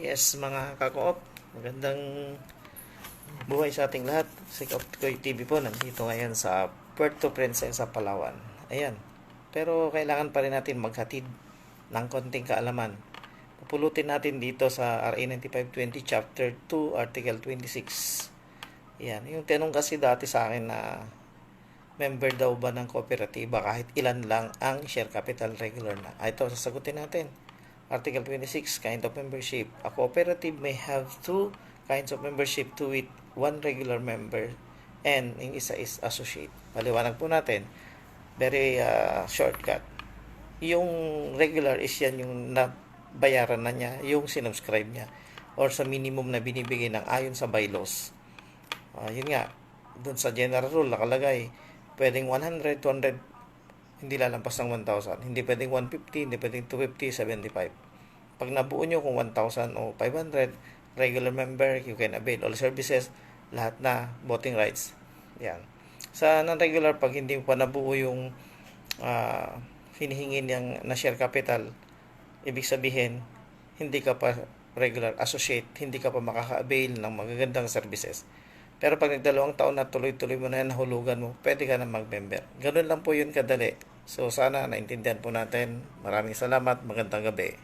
Yes, mga ka-co-op, magandang buhay sa ating lahat. Si Koy TV po, nandito ngayon sa Puerto Princesa, Palawan. Ayan, pero kailangan pa rin natin maghatid ng konting kaalaman. Pupulutin natin dito sa RA 9520 Chapter 2, Article 26. Ayan, yung tanong kasi dati sa akin na member daw ba ng kooperatiba kahit ilan lang ang share capital regular na. Ito, sasagutin natin. Article 26, kind of membership. A cooperative may have two kinds of membership, two with one regular member and yung isa is associate. Paliwanag po natin. Very shortcut. Yung regular is yan yung nabayaran na niya, yung sinubscribe niya or sa minimum na binibigay ng ayon sa bylaws. Yun nga, dun sa general rule nakalagay, pwedeng 100, 200, hindi lalampas ng 1,000. Hindi pwedeng 150, hindi pwedeng 250, 75. Pag nabuo nyo kung 1,000 o 500, regular member, you can avail all services, lahat na, voting rights. Yan. Sa non-regular, pag hindi pa nabuo yung hinihingi niyang na share capital, ibig sabihin, hindi ka pa regular associate, hindi ka pa makaka-avail ng magagandang services. Pero pag nagdalawang taon na tuloy-tuloy mo na yan, nahulugan mo, pwede ka na mag-member. Ganun lang po yun kadali. So sana naintindihan po natin. Maraming salamat. Magandang gabi.